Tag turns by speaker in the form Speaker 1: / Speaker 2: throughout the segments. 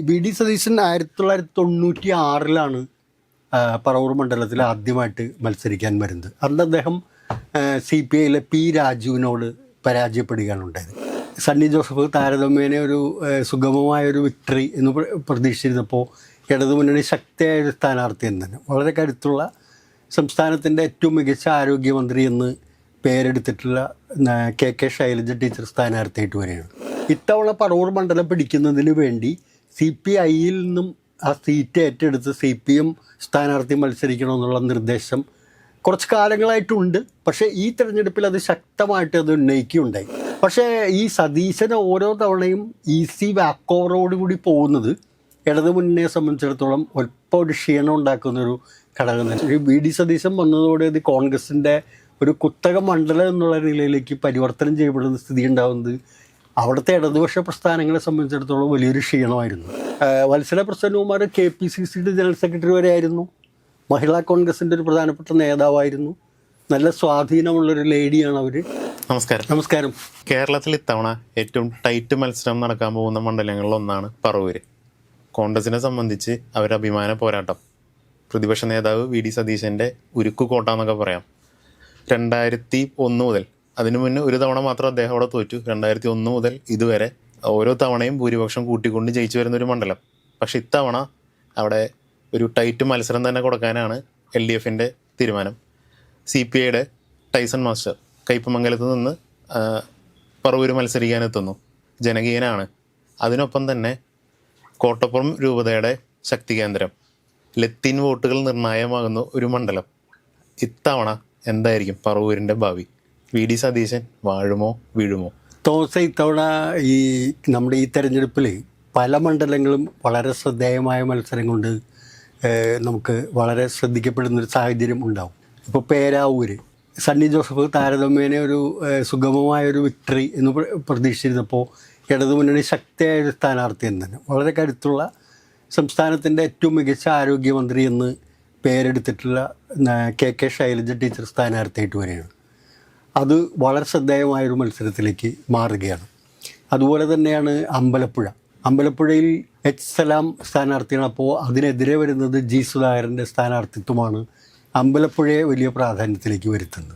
Speaker 1: VD. Satheesan 1996 Paravur മണ്ഡലത്തിൽ ആദ്യമായിട്ട് മത്സരിക്കാൻ വരുന്നത്. അന്ന് അദ്ദേഹം CPIയിലെ പി രാജുവിനോട് പരാജയപ്പെടുകയാണ് ഉണ്ടായത്. സണ്ണി ജോസഫ് താരതമ്യേന ഒരു സുഗമമായൊരു വിക്ടറി എന്ന് പ്രതീക്ഷിച്ചിരുന്നപ്പോൾ ഇടതുമുന്നണി ശക്തിയായ ഒരു സ്ഥാനാർത്ഥി എന്ന് തന്നെ വളരെ കരുത്തുള്ള സംസ്ഥാനത്തിൻ്റെ ഏറ്റവും മികച്ച ആരോഗ്യമന്ത്രി എന്ന് പേരെടുത്തിട്ടുള്ള KK ശൈലജ ടീച്ചർ സ്ഥാനാർത്ഥിയായിട്ട് വരികയാണ്. ഇത്തവണ പറവൂർ മണ്ഡലം പിടിക്കുന്നതിന് വേണ്ടി CPIയിൽ നിന്നും ആ സീറ്റ് ഏറ്റെടുത്ത് CPM സ്ഥാനാർത്ഥി മത്സരിക്കണമെന്നുള്ള നിർദ്ദേശം കുറച്ച് കാലങ്ങളായിട്ടുണ്ട്. പക്ഷേ ഈ തെരഞ്ഞെടുപ്പിൽ അത് ശക്തമായിട്ട് അത് ഉന്നയിക്കുകയുണ്ടായി. പക്ഷേ ഈ സതീശൻ ഓരോ തവണയും ഈസി വാക്ക് ഓവറോടുകൂടി പോകുന്നത് ഇടതുമുന്നണിയെ സംബന്ധിച്ചിടത്തോളം ഒൽപ്പം ഒരു ക്ഷീണം ഉണ്ടാക്കുന്നൊരു ഘടകം തന്നെ. വി.ഡി. സതീശൻ വന്നതോടെ ഇത് കോൺഗ്രസിൻ്റെ ഒരു കുത്തക മണ്ഡലം എന്നുള്ള നിലയിലേക്ക് പരിവർത്തനം ചെയ്യപ്പെടുന്ന സ്ഥിതി ഉണ്ടാകുന്നത് അവിടുത്തെ ഇടതുപക്ഷ പ്രസ്ഥാനങ്ങളെ സംബന്ധിച്ചിടത്തോളം വലിയൊരു ക്ഷീണമായിരുന്നു. വത്സല പ്രസന്നകുമാർ KPCCയുടെ ജനറൽ സെക്രട്ടറി വരെ ആയിരുന്നു. മഹിളാ കോൺഗ്രസിൻ്റെ ഒരു പ്രധാനപ്പെട്ട നേതാവായിരുന്നു. നല്ല സ്വാധീനമുള്ളൊരു ലേഡിയാണ് അവർ. നമസ്കാരം.
Speaker 2: കേരളത്തിൽ ഇത്തവണ ഏറ്റവും ടൈറ്റ് മത്സരം നടക്കാൻ പോകുന്ന മണ്ഡലങ്ങളിലൊന്നാണ് പറവൂര്. കോൺഗ്രസിനെ സംബന്ധിച്ച് അവരുടെ അഭിമാന പോരാട്ടം. പ്രതിപക്ഷ നേതാവ് വി.ഡി. സതീശൻ്റെ ഉരുക്കുകോട്ട എന്നൊക്കെ പറയാം. 2001 മുതൽ, അതിനു മുന്നേ ഒരു തവണ മാത്രം അദ്ദേഹം അവിടെ തോറ്റു. 2001 മുതൽ ഇതുവരെ ഓരോ തവണയും ഭൂരിപക്ഷം കൂട്ടിക്കൊണ്ട് ജയിച്ചു വരുന്നൊരു മണ്ഡലം. പക്ഷെ ഇത്തവണ അവിടെ ഒരു ടൈറ്റ് മത്സരം തന്നെ കൊടുക്കാനാണ് LDFൻ്റെ തീരുമാനം. CPIയുടെ ടൈസൺ മാസ്റ്റർ കയ്പമംഗലത്ത് നിന്ന് പറവൂര് മത്സരിക്കാനെത്തുന്നു. ജനകീയനാണ്. അതിനൊപ്പം തന്നെ കോട്ടപ്പുറം രൂപതയുടെ ശക്തി കേന്ദ്രം, ലത്തീൻ വോട്ടുകൾ നിർണായകമാകുന്ന ഒരു മണ്ഡലം. ഇത്തവണ എന്തായിരിക്കും പറവൂരിൻ്റെ ഭാവി? വി.ഡി. സതീശൻ വാഴുമോ വീഴുമോ?
Speaker 1: തോമസ്, ഇത്തവണ നമ്മുടെ ഈ തെരഞ്ഞെടുപ്പിൽ പല മണ്ഡലങ്ങളും വളരെ ശ്രദ്ധേയമായ മത്സരം കൊണ്ട് നമുക്ക് വളരെ ശ്രദ്ധിക്കപ്പെടുന്നൊരു സാഹചര്യം ഉണ്ടാവും. ഇപ്പോൾ പേരാവൂര് സണ്ണി ജോസഫ് താരതമ്യേന ഒരു സുഗമമായൊരു വിക്ടറി എന്ന് പ്രതീക്ഷിച്ചിരുന്നപ്പോൾ ഇടതുമുന്നണി ശക്തിയായ ഒരു സ്ഥാനാർത്ഥി എന്ന് തന്നെ വളരെ കരുത്തുള്ള സംസ്ഥാനത്തിൻ്റെ ഏറ്റവും മികച്ച ആരോഗ്യമന്ത്രി എന്ന് പേരെടുത്തിട്ടുള്ള KK ശൈലജ ടീച്ചർ സ്ഥാനാർത്ഥിയായിട്ട് വരികയാണ്. അത് വളരെ ശ്രദ്ധേയമായൊരു മത്സരത്തിലേക്ക് മാറുകയാണ്. അതുപോലെ തന്നെയാണ് അമ്പലപ്പുഴയിൽ സലാം സ്ഥാനാർത്ഥിയാണ്. അപ്പോൾ അതിനെതിരെ വരുന്നത് G. സുധാകരൻ്റെ സ്ഥാനാർത്ഥിത്വമാണ് അമ്പലപ്പുഴയെ വലിയ പ്രാധാന്യത്തിലേക്ക് വരുത്തുന്നത്.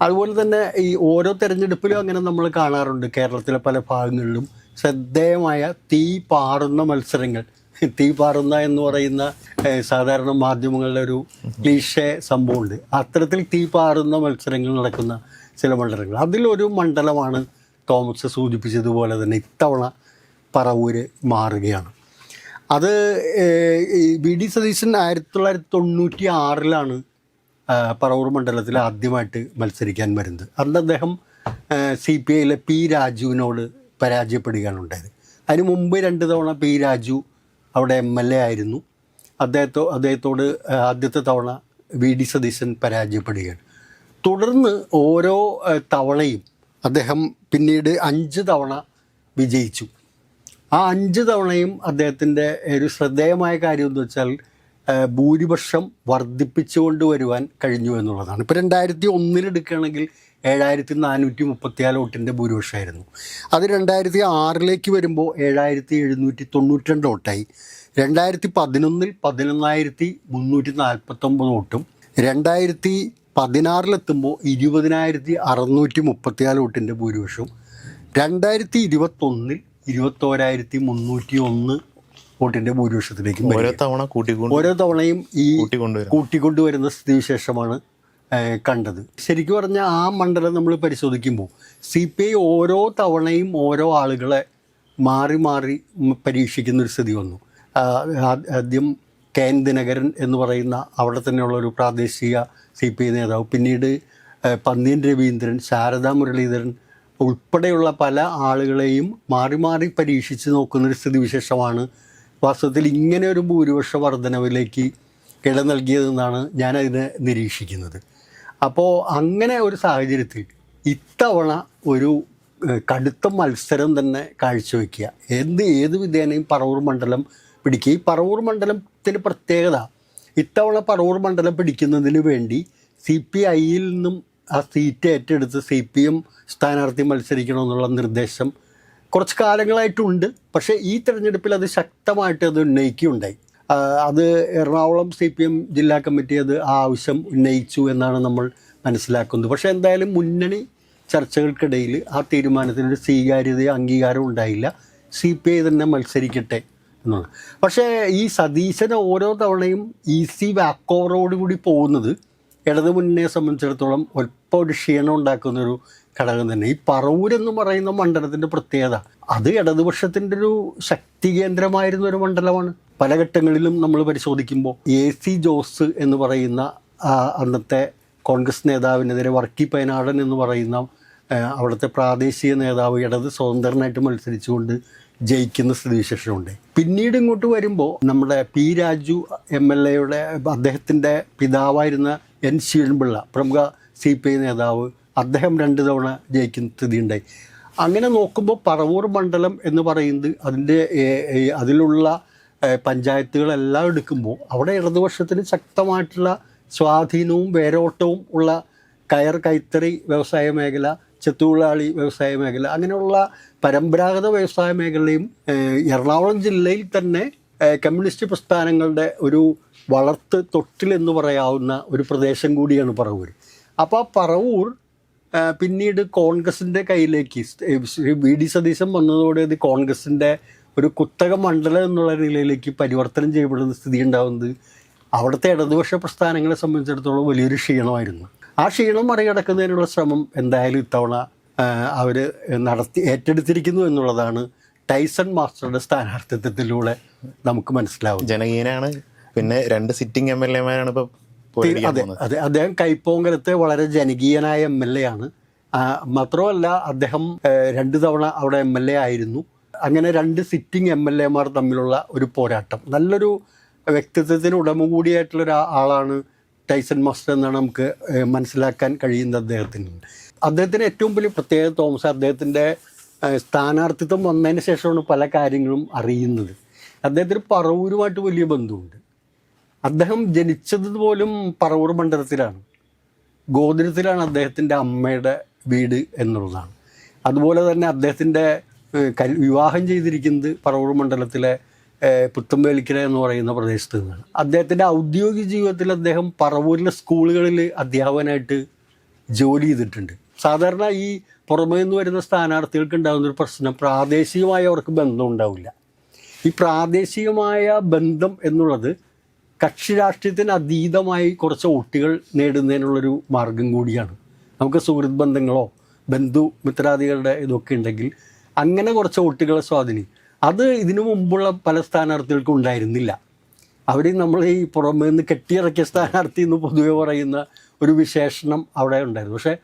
Speaker 1: അതുപോലെ തന്നെ ഈ ഓരോ തെരഞ്ഞെടുപ്പിലും അങ്ങനെ നമ്മൾ കാണാറുണ്ട്. കേരളത്തിലെ പല ഭാഗങ്ങളിലും ശ്രദ്ധേയമായ തീ പാറുന്ന മത്സരങ്ങൾ. തീ പാറുന്ന എന്ന് പറയുന്ന സാധാരണ മാധ്യമങ്ങളുടെ ഒരു ക്ലീഷേ സംഭവമുണ്ട്. അത്തരത്തിൽ തീ പാറുന്ന മത്സരങ്ങൾ നടക്കുന്ന ചില മണ്ഡലങ്ങൾ. അതിലൊരു മണ്ഡലമാണ് തോമസ് സൂചിപ്പിച്ചതുപോലെ തന്നെ ഇത്തവണ പറവൂര് മാറുകയാണ്. അത് വി.ഡി. സതീശൻ 1996 പറവൂർ മണ്ഡലത്തിൽ ആദ്യമായിട്ട് മത്സരിക്കാൻ വരുന്നത്. അന്ന് അദ്ദേഹം CPIയിലെ പി രാജുവിനോട് പരാജയപ്പെടുകയാണ് ഉണ്ടായത്. അതിന് മുമ്പ് 2 തവണ പി രാജു അവിടെ MLA ആയിരുന്നു. അദ്ദേഹത്തോട് ആദ്യത്തെ തവണ വി.ഡി. സതീശൻ പരാജയപ്പെടുകയാണ്. തുടർന്ന് ഓരോ തവണയും അദ്ദേഹം പിന്നീട് 5 തവണ വിജയിച്ചു. ആ 5 തവണയും അദ്ദേഹത്തിൻ്റെ ഒരു ശ്രദ്ധേയമായ കാര്യം എന്ന് വെച്ചാൽ ഭൂരിപക്ഷം വർദ്ധിപ്പിച്ചുകൊണ്ട് വരുവാൻ കഴിഞ്ഞു എന്നുള്ളതാണ്. ഇപ്പോൾ 2001 എടുക്കുകയാണെങ്കിൽ 7434 വോട്ടിൻ്റെ ഭൂരിപക്ഷമായിരുന്നു. അത് 2006 വരുമ്പോൾ 7792 വോട്ടായി. 2011 11,349 വോട്ടും 2016 20634 വോട്ടിൻ്റെ ഭൂരിപക്ഷവും 2021 21,301 വോട്ടിൻ്റെ ഭൂരിപക്ഷത്തിലേക്കും ഓരോ തവണയും ഈ കൂട്ടിക്കൊണ്ടുവരുന്ന സ്ഥിതിവിശേഷമാണ് കണ്ടത്. ശരിക്കും പറഞ്ഞാൽ ആ മണ്ഡലം നമ്മൾ പരിശോധിക്കുമ്പോൾ CPI ഓരോ തവണയും ഓരോ ആളുകളെ മാറി മാറി പരീക്ഷിക്കുന്നൊരു സ്ഥിതി വന്നു. ആദ്യം KN ദിനകരൻ എന്ന് പറയുന്ന അവിടെ തന്നെയുള്ളൊരു പ്രാദേശിക CPI നേതാവ്, പിന്നീട് പന്ന്യൻ രവീന്ദ്രൻ, ശാരദാ മുരളീധരൻ ഉൾപ്പെടെയുള്ള പല ആളുകളെയും മാറി മാറി പരീക്ഷിച്ച് നോക്കുന്നൊരു സ്ഥിതിവിശേഷമാണ് വാസ്തവത്തിൽ ഇങ്ങനെ ഒരു ഭൂരിപക്ഷ വർധനവിലേക്ക് ഇട നൽകിയതെന്നാണ് ഞാനതിനെ നിരീക്ഷിക്കുന്നത്. അപ്പോൾ അങ്ങനെ ഒരു സാഹചര്യത്തിൽ ഇത്തവണ ഒരു കടുത്ത മത്സരം തന്നെ കാഴ്ചവെക്കുക, ഏത് വിധേനയും പറവൂർ മണ്ഡലം പിടിക്കുക. ഈ പറവൂർ മണ്ഡലത്തിൻ്റെ പ്രത്യേകത, ഇത്തവണ പറവൂർ മണ്ഡലം പിടിക്കുന്നതിന് വേണ്ടി CPIയിൽ നിന്നും ആ സീറ്റ് ഏറ്റെടുത്ത് CPM സ്ഥാനാർത്ഥി മത്സരിക്കണമെന്നുള്ള നിർദ്ദേശം കുറച്ച് കാലങ്ങളായിട്ടുണ്ട്. പക്ഷേ ഈ തെരഞ്ഞെടുപ്പിൽ അത് ശക്തമായിട്ട് അത് ഉന്നയിക്കുകയുണ്ടായി. അത് എറണാകുളം CPM ജില്ലാ കമ്മിറ്റി അത് ആ ആവശ്യം ഉന്നയിച്ചു എന്നാണ് നമ്മൾ മനസ്സിലാക്കുന്നത്. പക്ഷേ എന്തായാലും മുന്നണി ചർച്ചകൾക്കിടയിൽ ആ തീരുമാനത്തിനൊരു സ്വീകാര്യതയോ അംഗീകാരം ഉണ്ടായില്ല. CPI തന്നെ മത്സരിക്കട്ടെ എന്നാണ്. പക്ഷേ ഈ സതീശൻ ഓരോ തവണയും ഈസി വാക്ക് ഓവറോടുകൂടി പോകുന്നത് ഇടതു മുന്നണിയെ സംബന്ധിച്ചിടത്തോളം ഒൽപ്പം ഒരു ക്ഷീണം ഉണ്ടാക്കുന്നൊരു ഘടകം തന്നെ. ഈ പറവൂരെന്ന് പറയുന്ന മണ്ഡലത്തിൻ്റെ പ്രത്യേകത അത് ഇടതുപക്ഷത്തിൻ്റെ ഒരു ശക്തി കേന്ദ്രമായിരുന്ന ഒരു മണ്ഡലമാണ്. പല ഘട്ടങ്ങളിലും നമ്മൾ പരിശോധിക്കുമ്പോൾ AC ജോസ് എന്ന് പറയുന്ന അന്നത്തെ കോൺഗ്രസ് നേതാവിനെതിരെ വർക്കി പൈനാടൻ എന്ന് പറയുന്ന അവിടുത്തെ പ്രാദേശിക നേതാവ് ഇടത് സ്വതന്ത്രനായിട്ട് മത്സരിച്ചുകൊണ്ട് ജയിക്കുന്ന സ്ഥിതിവിശേഷമുണ്ട്. പിന്നീട് ഇങ്ങോട്ട് വരുമ്പോൾ നമ്മുടെ P. രാജു MLA അദ്ദേഹത്തിൻ്റെ പിതാവായിരുന്ന N. ശിവൻപിള്ള പ്രമുഖ CPI നേതാവ്, അദ്ദേഹം 2 തവണ ജയിക്കുന്ന സ്ഥിതിയുണ്ടായി. അങ്ങനെ നോക്കുമ്പോൾ പറവൂർ മണ്ഡലം എന്ന് പറയുന്നത് അതിലുള്ള പഞ്ചായത്തുകളെല്ലാം എടുക്കുമ്പോൾ അവിടെ ഇടതുപക്ഷത്തിന് ശക്തമായിട്ടുള്ള സ്വാധീനവും വേരോട്ടവും ഉള്ള കൈത്തറി വ്യവസായ മേഖല, ചെത്തുതൊഴിലാളി വ്യവസായ മേഖല, അങ്ങനെയുള്ള പരമ്പരാഗത വ്യവസായ മേഖലയും എറണാകുളം ജില്ലയിൽ തന്നെ കമ്മ്യൂണിസ്റ്റ് പ്രസ്ഥാനങ്ങളുടെ ഒരു വളർത്ത് തൊട്ടിലെന്ന് പറയാവുന്ന ഒരു പ്രദേശം കൂടിയാണ് പറവൂർ. അപ്പോൾ ആ പറവൂർ പിന്നീട് കോൺഗ്രസിൻ്റെ കയ്യിലേക്ക് VD സതീശൻ വന്നതോടെ ഇത് കോൺഗ്രസിൻ്റെ ഒരു കുത്തക മണ്ഡലം എന്നുള്ള നിലയിലേക്ക് പരിവർത്തനം ചെയ്യപ്പെടുന്ന സ്ഥിതി ഉണ്ടാകുന്നത് അവിടുത്തെ ഇടതുപക്ഷ പ്രസ്ഥാനങ്ങളെ സംബന്ധിച്ചിടത്തോളം വലിയൊരു ക്ഷീണമായിരുന്നു. ആ ക്ഷീണം മറികടക്കുന്നതിനുള്ള ശ്രമം എന്തായാലും ഇത്തവണ അവർ ഏറ്റെടുത്തിരിക്കുന്നു എന്നുള്ളതാണ് ടൈസൺ മാസ്റ്ററുടെ സ്ഥാനാർത്ഥിത്വത്തിലൂടെ നമുക്ക് മനസ്സിലാവും.
Speaker 2: ജനകീയനാണ്. പിന്നെ 2 സിറ്റിംഗ് MLA-മാരാണ് ഇപ്പോൾ.
Speaker 1: അതെ, അദ്ദേഹം കൈപ്പോങ്കലത്തെ വളരെ ജനകീയനായ MLA ആണ്. മാത്രമല്ല അദ്ദേഹം 2 തവണ അവിടെ MLA ആയിരുന്നു. അങ്ങനെ 2 സിറ്റിംഗ് MLA-മാർ തമ്മിലുള്ള ഒരു പോരാട്ടം. നല്ലൊരു വ്യക്തിത്വത്തിന് ഉടമ കൂടിയായിട്ടുള്ള ആളാണ് ടൈസൺ മാസ്റ്റർ എന്നാണ് നമുക്ക് മനസ്സിലാക്കാൻ കഴിയുന്നത് അദ്ദേഹത്തിന് ഏറ്റവും വലിയ പ്രത്യേകത തോമസ്, അദ്ദേഹത്തിൻ്റെ സ്ഥാനാർത്ഥിത്വം വന്നതിന് ശേഷമാണ് പല കാര്യങ്ങളും അറിയുന്നത്. അദ്ദേഹത്തിന് പറവൂരുമായിട്ട് വലിയ ബന്ധമുണ്ട്. അദ്ദേഹം ജനിച്ചത് പോലും പറവൂർ മണ്ഡലത്തിലാണ്. ഗോകുലത്തിലാണ് അദ്ദേഹത്തിൻ്റെ അമ്മയുടെ വീട് എന്നുള്ളതാണ്. അതുപോലെ തന്നെ അദ്ദേഹത്തിൻ്റെ വിവാഹം ചെയ്തിരിക്കുന്നത് പറവൂർ മണ്ഡലത്തിലെ പുത്തമ്പേലിക്കര എന്ന് പറയുന്ന പ്രദേശത്ത് നിന്നാണ്. അദ്ദേഹത്തിൻ്റെ ഔദ്യോഗിക ജീവിതത്തിൽ അദ്ദേഹം പറവൂരിലെ സ്കൂളുകളിൽ അധ്യാപകനായിട്ട് ജോലി ചെയ്തിട്ടുണ്ട്. സാധാരണ ഈ പുറമേ നിന്ന് വരുന്ന സ്ഥാനാർത്ഥികൾക്ക് ഉണ്ടാകുന്നൊരു പ്രശ്നം പ്രാദേശികമായി അവർക്ക് ബന്ധം ഉണ്ടാവില്ല. ഈ പ്രാദേശികമായ ബന്ധം എന്നുള്ളത് കക്ഷി രാഷ്ട്രീയത്തിന് അതീതമായി കുറച്ച് വോട്ടുകൾ നേടുന്നതിനുള്ളൊരു മാർഗം കൂടിയാണ്. നമുക്ക് സുഹൃത്ത് ബന്ധങ്ങളോ മിത്രാദികളുടെ ഇതൊക്കെ ഉണ്ടെങ്കിൽ അങ്ങനെ കുറച്ച് വോട്ടുകളെ സ്വാധീനിക്കും. അത് ഇതിനു മുമ്പുള്ള പല സ്ഥാനാർത്ഥികൾക്കും ഉണ്ടായിരുന്നില്ല. അവർ നമ്മൾ ഈ പുറമേ നിന്ന് കെട്ടിയിറക്കിയ സ്ഥാനാർത്ഥി എന്ന് പൊതുവെ പറയുന്ന ഒരു വിശേഷണം അവിടെ ഉണ്ടായിരുന്നു. പക്ഷേ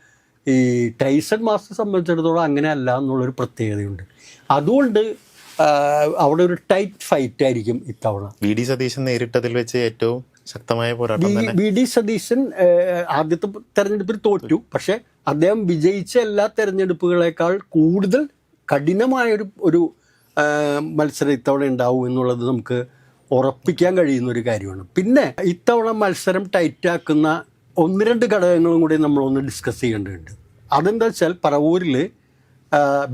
Speaker 1: ഈ ടൈസൺ മാസ്റ്റർ സംബന്ധിച്ചിടത്തോളം അങ്ങനെ അല്ല എന്നുള്ളൊരു പ്രത്യേകതയുണ്ട്. അതുകൊണ്ട് അവിടെ ഒരു ടൈറ്റ് ഫൈറ്റ് ആയിരിക്കും ഇത്തവണ.
Speaker 2: VD സതീശൻ നേരിട്ടതിൽ വെച്ച് ഏറ്റവും ശക്തമായ പോരാട്ടം.
Speaker 1: VD സതീശൻ ആദ്യത്തെ തെരഞ്ഞെടുപ്പിൽ തോറ്റു. പക്ഷേ അദ്ദേഹം വിജയിച്ച എല്ലാ തെരഞ്ഞെടുപ്പുകളേക്കാൾ കൂടുതൽ കഠിനമായൊരു മത്സരം ഇത്തവണ ഉണ്ടാവും എന്നുള്ളത് നമുക്ക് ഉറപ്പിക്കാൻ കഴിയുന്ന ഒരു കാര്യമാണ്. പിന്നെ ഇത്തവണ മത്സരം ടൈറ്റാക്കുന്ന 1-2 ഘടകങ്ങളും കൂടി നമ്മളൊന്ന് ഡിസ്കസ് ചെയ്യേണ്ടതുണ്ട്. അതെന്താ വെച്ചാൽ പറവൂരിൽ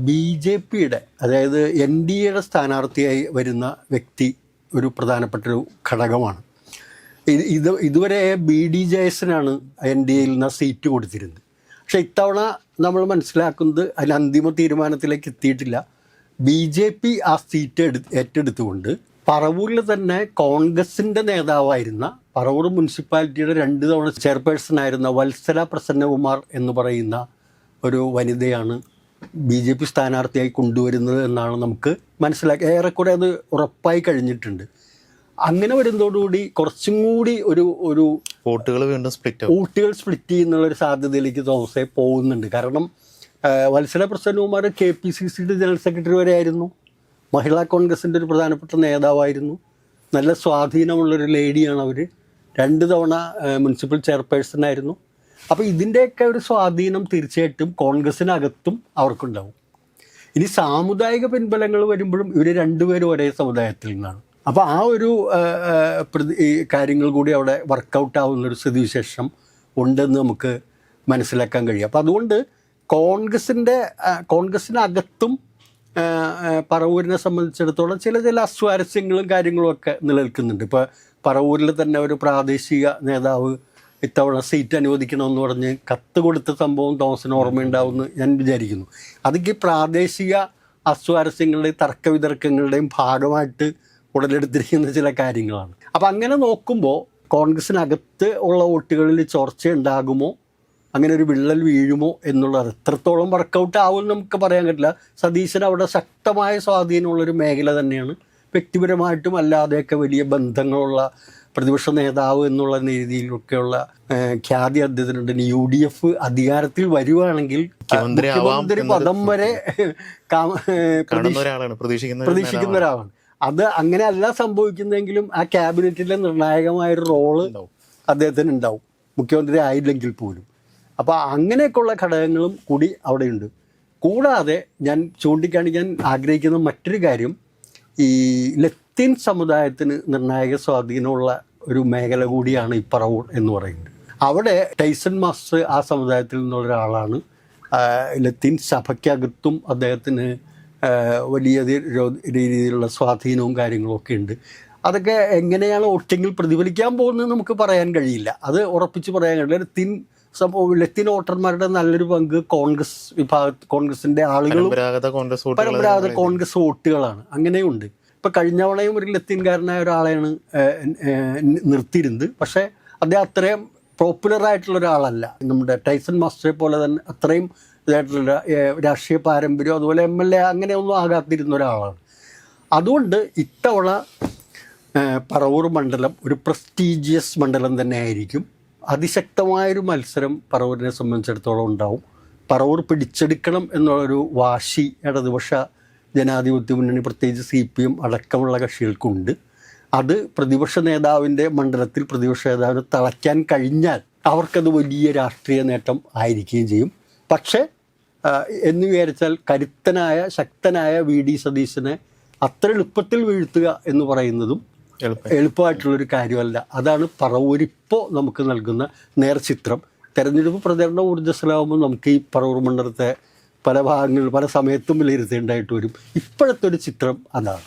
Speaker 1: BJPയുടെ അതായത് NDAയുടെ സ്ഥാനാർത്ഥിയായി വരുന്ന വ്യക്തി ഒരു പ്രധാനപ്പെട്ട ഒരു ഘടകമാണ്. ഇതുവരെ BD ജയസിനാണ് NDAയിൽ നിന്ന് സീറ്റ് കൊടുത്തിരുന്നത്. പക്ഷേ ഇത്തവണ നമ്മൾ മനസ്സിലാക്കുന്നത് അതിൽ അന്തിമ തീരുമാനത്തിലേക്ക് എത്തിയിട്ടില്ല. BJP ആ സീറ്റ് ഏറ്റെടുത്തുകൊണ്ട് പറവൂരിൽ തന്നെ കോൺഗ്രസിൻ്റെ നേതാവായിരുന്ന പറവൂർ മുനിസിപ്പാലിറ്റിയുടെ 2 തവണ ചെയർപേഴ്സണായിരുന്ന വത്സല പ്രസന്നകുമാർ എന്ന് പറയുന്ന ഒരു വനിതയാണ് BJP സ്ഥാനാർത്ഥിയായി കൊണ്ടുവരുന്നത് എന്നാണ് നമുക്ക് മനസ്സിലാക്കി. ഏറെക്കുറെ അത് ഉറപ്പായി കഴിഞ്ഞിട്ടുണ്ട്. അങ്ങനെ വരുന്നതോടുകൂടി കുറച്ചും കൂടി ഒരു
Speaker 2: വോട്ടുകൾ
Speaker 1: സ്പ്ലിറ്റ് ചെയ്യുന്നുള്ളൊരു സാധ്യതയിലേക്ക് തോമസേ പോകുന്നുണ്ട്. കാരണം വത്സല പ്രസന്നകുമാർ KPCCയുടെ ജനറൽ സെക്രട്ടറി വരെ ആയിരുന്നു. മഹിളാ കോൺഗ്രസിൻ്റെ ഒരു പ്രധാനപ്പെട്ട നേതാവായിരുന്നു. നല്ല സ്വാധീനമുള്ളൊരു ലേഡിയാണ് അവർ. 2 തവണ മുനിസിപ്പൽ ചെയർപേഴ്സണായിരുന്നു. അപ്പോൾ ഇതിൻ്റെയൊക്കെ ഒരു സ്വാധീനം തീർച്ചയായിട്ടും കോൺഗ്രസിനകത്തും അവർക്കുണ്ടാവും. ഇനി സാമുദായിക പിൻബലങ്ങൾ വരുമ്പോഴും ഇവർ 2 പേരും ഒരേ സമുദായത്തിൽ നിന്നാണ്. അപ്പോൾ ആ ഒരു കാര്യങ്ങൾ കൂടി അവിടെ വർക്കൗട്ട് ആവുന്നൊരു സ്ഥിതിവിശേഷം ഉണ്ടെന്ന് നമുക്ക് മനസ്സിലാക്കാൻ കഴിയും. അപ്പോൾ അതുകൊണ്ട് കോൺഗ്രസിനകത്തും പറവൂരിനെ സംബന്ധിച്ചിടത്തോളം ചില അസ്വാരസ്യങ്ങളും കാര്യങ്ങളും ഒക്കെ നിലനിൽക്കുന്നുണ്ട്. ഇപ്പോൾ പറവൂരിൽ തന്നെ ഒരു പ്രാദേശിക നേതാവ് ഇത്തവണ സീറ്റ് അനുവദിക്കണമെന്ന് പറഞ്ഞ് കത്ത് കൊടുത്ത സംഭവം തോമസിന് ഓർമ്മയുണ്ടാവുമെന്ന് ഞാൻ വിചാരിക്കുന്നു. അതൊക്കെ പ്രാദേശിക അസ്വാരസ്യങ്ങളുടെയും തർക്കവിതർക്കങ്ങളുടെയും ഭാഗമായിട്ട് ഉടലെടുത്തിരിക്കുന്ന ചില കാര്യങ്ങളാണ്. അപ്പം അങ്ങനെ നോക്കുമ്പോൾ കോൺഗ്രസിനകത്ത് ഉള്ള വോട്ടുകളിൽ ചോർച്ചയുണ്ടാകുമോ, അങ്ങനെ ഒരു വിള്ളൽ വീഴുമോ എന്നുള്ളത് എത്രത്തോളം വർക്കൗട്ട് ആവുമെന്ന് നമുക്ക് പറയാൻ പറ്റില്ല. സതീശന് അവിടെ ശക്തമായ സ്വാധീനമുള്ളൊരു മേഖല തന്നെയാണ്. വ്യക്തിപരമായിട്ടും അല്ലാതെയൊക്കെ വലിയ ബന്ധങ്ങളുള്ള പ്രതിപക്ഷ നേതാവ് എന്നുള്ള രീതിയിലൊക്കെയുള്ള ഖ്യാതി അദ്ദേഹത്തിനുണ്ട്. UDF അധികാരത്തിൽ വരുവാണെങ്കിൽ മുഖ്യമന്ത്രി പദം വരെ പ്രതീക്ഷിക്കുന്ന ഒരാളാണ്. അത് അങ്ങനെയല്ല സംഭവിക്കുന്നതെങ്കിലും ആ ക്യാബിനറ്റിലെ നിർണായകമായൊരു റോള് അദ്ദേഹത്തിന് ഉണ്ടാവും, മുഖ്യമന്ത്രി ആയില്ലെങ്കിൽ പോലും. അപ്പോൾ അങ്ങനെയൊക്കെയുള്ള ഘടകങ്ങളും കൂടി അവിടെയുണ്ട്. കൂടാതെ ഞാൻ ചൂണ്ടിക്കാണിക്കാൻ ആഗ്രഹിക്കുന്ന മറ്റൊരു കാര്യം, ഈ ലത്തീൻ സമുദായത്തിന് നിർണായക സ്വാധീനമുള്ള ഒരു മേഖല കൂടിയാണ് ഈ പറവൂർ എന്ന് പറയുന്നത്. അവിടെ ടൈസൺ മാസ്റ്റർ ആ സമുദായത്തിൽ നിന്നുള്ള ഒരാളാണ്. ലത്തീൻ സഭയ്ക്കകത്തും അദ്ദേഹത്തിന് വലിയ രീതിയിലുള്ള സ്വാധീനവും കാര്യങ്ങളും ഒക്കെ ഉണ്ട്. അതൊക്കെ എങ്ങനെയാണ് വോട്ടിങ്ങിൽ പ്രതിഫലിക്കാൻ പോകുന്നത് നമുക്ക് പറയാൻ കഴിയില്ല, അത് ഉറപ്പിച്ച് പറയാൻ കഴിയില്ല. ലത്തീൻ വോട്ടർമാരുടെ നല്ലൊരു പങ്ക് കോൺഗ്രസിന്റെ ആളുകളും പരമ്പരാഗത കോൺഗ്രസ് വോട്ടുകളാണ്. അങ്ങനെയുണ്ട്. ഇപ്പം കഴിഞ്ഞ തവണയും ഒരു ലത്തീൻകാരനായ ഒരാളെയാണ് നിർത്തിയിരുന്നത്. പക്ഷേ അദ്ദേഹം അത്രയും പോപ്പുലറായിട്ടുള്ള ഒരാളല്ല. നമ്മുടെ ടൈസൺ മാസ്റ്ററെ പോലെ തന്നെ അത്രയും ഇതായിട്ടുള്ള രാഷ്ട്രീയ പാരമ്പര്യം അതുപോലെ MLA അങ്ങനെയൊന്നും ആകാത്തിരുന്ന ഒരാളാണ്. അതുകൊണ്ട് ഇത്തവണ പറവൂർ മണ്ഡലം ഒരു പ്രസ്റ്റീജിയസ് മണ്ഡലം തന്നെ ആയിരിക്കും. അതിശക്തമായൊരു മത്സരം പറവൂരിനെ സംബന്ധിച്ചിടത്തോളം ഉണ്ടാവും. പറവൂർ പിടിച്ചെടുക്കണം എന്നുള്ളൊരു വാശി ഇടതുപക്ഷ ജനാധിപത്യ മുന്നണി, പ്രത്യേകിച്ച് CPM അടക്കമുള്ള കക്ഷികൾക്കുണ്ട്. അത് പ്രതിപക്ഷ നേതാവിൻ്റെ മണ്ഡലത്തിൽ പ്രതിപക്ഷ നേതാവിനെ തളയ്ക്കാൻ കഴിഞ്ഞാൽ അവർക്കത് വലിയ രാഷ്ട്രീയ നേട്ടം ആയിരിക്കുകയും ചെയ്യും. പക്ഷേ എന്ന് വിചാരിച്ചാൽ കരുത്തനായ ശക്തനായ VD സതീശനെ അത്ര എളുപ്പത്തിൽ വീഴ്ത്തുക എന്ന് പറയുന്നതും എളുപ്പമായിട്ടുള്ളൊരു കാര്യമല്ല. അതാണ് പറവൂരിപ്പോൾ നമുക്ക് നൽകുന്ന നേർചിത്രം. തെരഞ്ഞെടുപ്പ് പ്രചരണം ഊർജ്ജസ്വലമാകുമ്പോൾ നമുക്ക് ഈ പറവൂർ മണ്ഡലത്തെ പല ഭാഗങ്ങളിൽ പല സമയത്തും വിലയിരുത്തേണ്ടതായിട്ട് വരും. ഇപ്പോഴത്തെ ഒരു ചിത്രം അതാണ്.